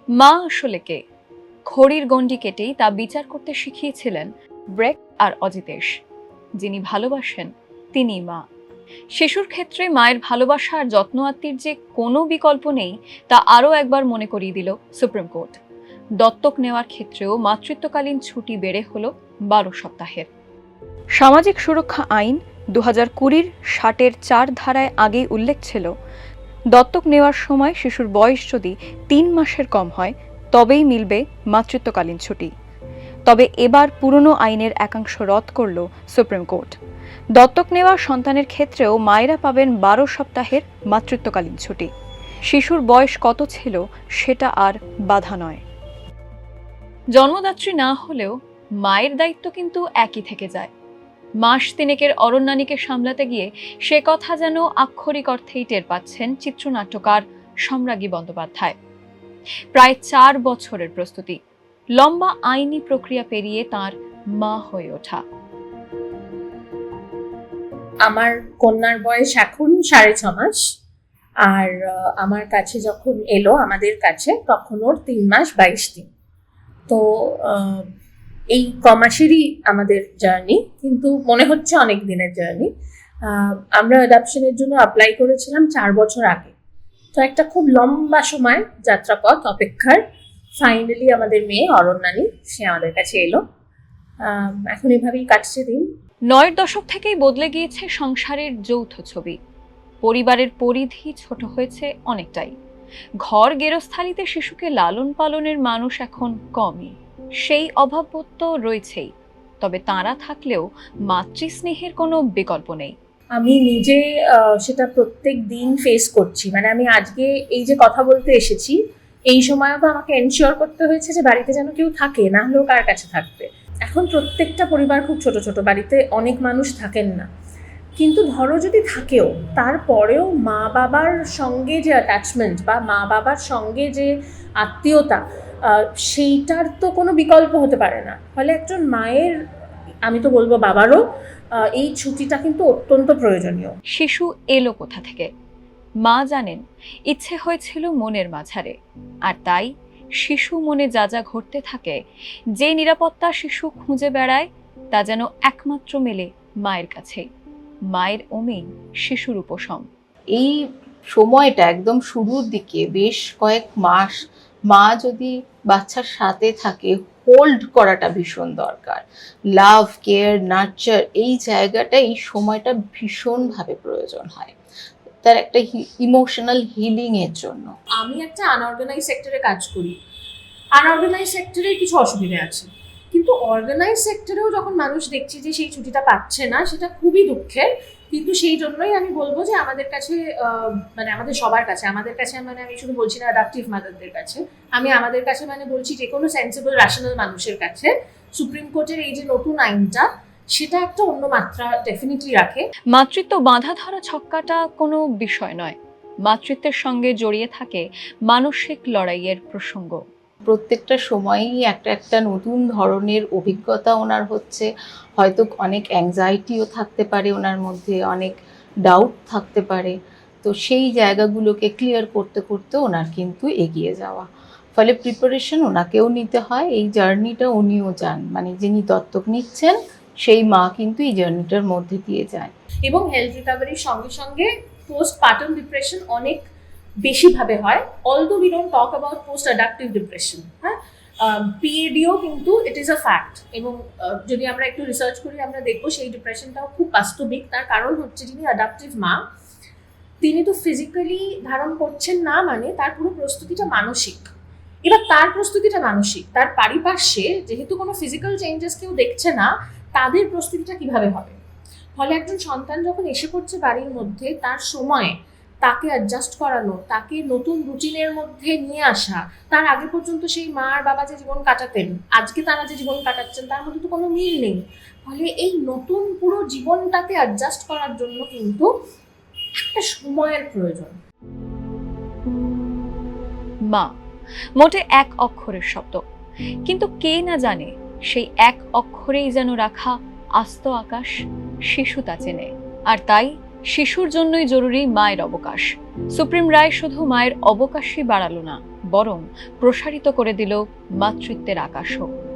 মা আসলে কে? ঘড়ির গণ্ডি কেটেই তা বিচার করতে শিখিয়েছিলেন ব্রেক আর অজিতেশ। যিনি ভালোবাসেন তিনিই মা। শিশুর ক্ষেত্রে মায়ের ভালোবাসা আর যত্ন আত্মীর যে কোনো বিকল্প নেই তা আরও একবার মনে করিয়ে দিল সুপ্রিম কোর্ট। দত্তক নেওয়ার ক্ষেত্রেও মাতৃত্বকালীন ছুটি বেড়ে হলো 12 সপ্তাহের। সামাজিক সুরক্ষা আইন 2020-র 60-4 ধারায় আগেই উল্লেখ ছিল, দত্তক নেওয়ার সময় শিশুর বয়স যদি 3 মাসের কম হয় তবেই মিলবে মাতৃত্বকালীন ছুটি। তবে এবার পুরনো আইনের একাংশ রদ করল সুপ্রিম কোর্ট। দত্তক নেওয়া সন্তানের ক্ষেত্রেও মায়েরা পাবেন 12 সপ্তাহের মাতৃত্বকালীন ছুটি। শিশুর বয়স কত ছিল সেটা আর বাধা নয়। জন্মদাত্রী না হলেও মায়ের দায়িত্ব কিন্তু একই থেকে যায়। মাস তিনেকের অরণ্যানীকে সামলাতে গিয়ে সে কথা যেন আক্ষরিক অর্থেই টের পাচ্ছেন চিত্রনাট্যকার সম্রাজ্ঞী বন্দ্যোপাধ্যায়। প্রায় 4 বছরের প্রস্তুতি, লম্বা আইনি প্রক্রিয়া পেরিয়ে তার মা হয়ে ওঠা। আমার কন্যার বয়স এখন 6.5 মাস, আর আমার কাছে যখন এলো আমাদের কাছে তখন ওর 3 মাস 22 দিন। তো এই কমাসেরই আমাদের জার্নি, কিন্তু মনে হচ্ছে অনেক দিনের জার্নি। আমরা অ্যাডাপশনের জন্য অ্যাপ্লাই করেছিলাম 4 বছর আগে। তো একটা খুব লম্বা সময় যাত্রাপথ অপেক্ষার ফাইনালি আমাদের মেয়ে অরণ্যানী সে আমাদের কাছে এলো। এখন এভাবেই কাটছে দিন। 9-এর দশক থেকেই বদলে গিয়েছে সংসারের যৌথ ছবি। পরিবারের পরিধি ছোট হয়েছে অনেকটাই। ঘর গেরস্থালিতে শিশুকে লালন পালনের মানুষ এখন কমই, সেই অভাববোধ তো রয়েছেই। তবে তাঁরা থাকলেও মাতৃস্নেহের কোনো বিকল্প নেই। আমি নিজে সেটা প্রত্যেক দিন ফেস করছি। মানে আমি আজকে এই যে কথা বলতে এসেছি, এই সময়ও তো আমাকে এনশিওর করতে হয়েছে যে বাড়িতে যেন কেউ থাকে, না হলেও কার কাছে থাকবে। এখন প্রত্যেকটা পরিবার খুব ছোট ছোট, বাড়িতে অনেক মানুষ থাকেন না। কিন্তু ধরো যদি থাকেও, তারপরেও মা বাবার সঙ্গে যে অ্যাটাচমেন্ট বা মা বাবার সঙ্গে যে আত্মীয়তা, সেইটার তো কোনো বিকল্প হতে পারে না। ফলে একজন মায়ের, আমি তো বলবো বাবারও, এই ছুটিটা কিন্তু অত্যন্ত প্রয়োজনীয়। শিশু এলো কোথা থেকে? মা জানেন, ইচ্ছে হয়েছিল মনের মাঝারে। আর তাই শিশু মনে যা যা ঘটতে থাকে, যে নিরাপত্তা শিশু খুঁজে বেড়ায়, তা যেন একমাত্র মেলে মায়ের কাছেই। মায়ের অমেই শিশুর উপশম। এই সময়টা একদম শুরুর দিকে বেশ কয়েক মাস মা যদি বাচ্চার সাথে থাকে, হোল্ড করাটা ভীষণ দরকার। লাভ, কেয়ার, নার্চার, এই জায়গাটা, এই সময়টা ভীষণভাবে প্রয়োজন হয় তার একটা ইমোশনাল হিলিং এর জন্য। আমি একটা আনঅর্গানাইজ সেক্টরে কাজ করি। আনঅর্গানাইজ সেক্টরের কিছু অসুবিধা আছে, কিন্তু অর্গানাইজ সেক্টরেও যখন মানুষ দেখছে যে সেই ছুটিটা পাচ্ছে না, সেটা খুবই দুঃখের। কিন্তু সেই জন্যই আমি বলবো যে আমাদের কাছে, মানে আমাদের সবার কাছে, আমাদের কাছে মানে আমি শুধু বলছি না অ্যাডাপটিভ মাদারদের কাছে, আমি আমাদের কাছে মানে বলছি যে কোনো সেন্সিবল রেশনাল মানুষের কাছে সুপ্রিম কোর্টের এই যে নতুন আইনটা, সেটা একটা অন্য মাত্রা ডেফিনেটলি রাখে। মাতৃত্ব বাঁধা ধরা ছক্কাটা কোনো বিষয় নয়। মাতৃত্বের সঙ্গে জড়িয়ে থাকে মানসিক লড়াইয়ের প্রসঙ্গ। প্রত্যেকটা সময়ই একটা নতুন ধরনের অভিজ্ঞতা ওনার হচ্ছে। হয়তো অনেক অ্যাংজাইটিও থাকতে পারে ওনার মধ্যে, অনেক ডাউট থাকতে পারে। তো সেই জায়গাগুলোকে ক্লিয়ার করতে করতে ওনার কিন্তু এগিয়ে যাওয়া, ফলে প্রিপারেশন ওনাকেও নিতে হয়। এই জার্নিটা উনিও যান, মানে যিনি দত্তক নিচ্ছেন সেই মা কিন্তু এই জার্নিটার মধ্যে দিয়ে যায়। এবং হেলথ রিকভারির সঙ্গে সঙ্গে পোস্টপার্টাম ডিপ্রেশন অনেক বেশিভাবে হয়। Although we don't talk about post adaptive depression, হ্যাঁ, পিএডিও কিন্তু ইট ইজ আ ফ্যাক্ট। এবং যদি আমরা একটু রিসার্চ করি আমরা দেখবো সেই ডিপ্রেশনটাও খুব বাস্তবিক। তার কারণ হচ্ছে যিনি অ্যাডাপটিভ মা, তিনি তো ফিজিক্যালি ধারণ করছেন না, মানে তার পুরো প্রস্তুতিটা মানসিক। এবার তার প্রস্তুতিটা মানসিক, তার পারিপার্শ্বে যেহেতু কোনো ফিজিক্যাল চেঞ্জেস কেউ দেখছে না, তাদের প্রস্তুতিটা কিভাবে হবে? ফলে একজন সন্তান যখন এসে পড়ছে বাড়ির মধ্যে, তার সময় তাকে অ্যাডজাস্ট করানো, তাকে নতুন রুটিনের মধ্যে নিয়ে আসা, তার আগে পর্যন্ত সেই মা আর বাবা যে জীবন কাটাতেন, আজকে তারা যে জীবন কাটাচ্ছেন, তার মধ্যে তো কোনো মিল নেই। ফলে এই নতুন পুরো জীবনটাকে অ্যাডজাস্ট করার জন্য কিন্তু একটা সময়ের প্রয়োজন। মা মোটে এক অক্ষরের শব্দ, কিন্তু কে না জানে সেই এক অক্ষরেই যেন রাখা আস্ত আকাশ। শিশু তা চেনে, আর তাই শিশুর জন্যই জরুরি মায়ের অবকাশ। সুপ্রিম রায় শুধু মায়ের অবকাশই বাড়ালো না, বরং প্রসারিত করে দিল মাতৃত্বের আকাশও।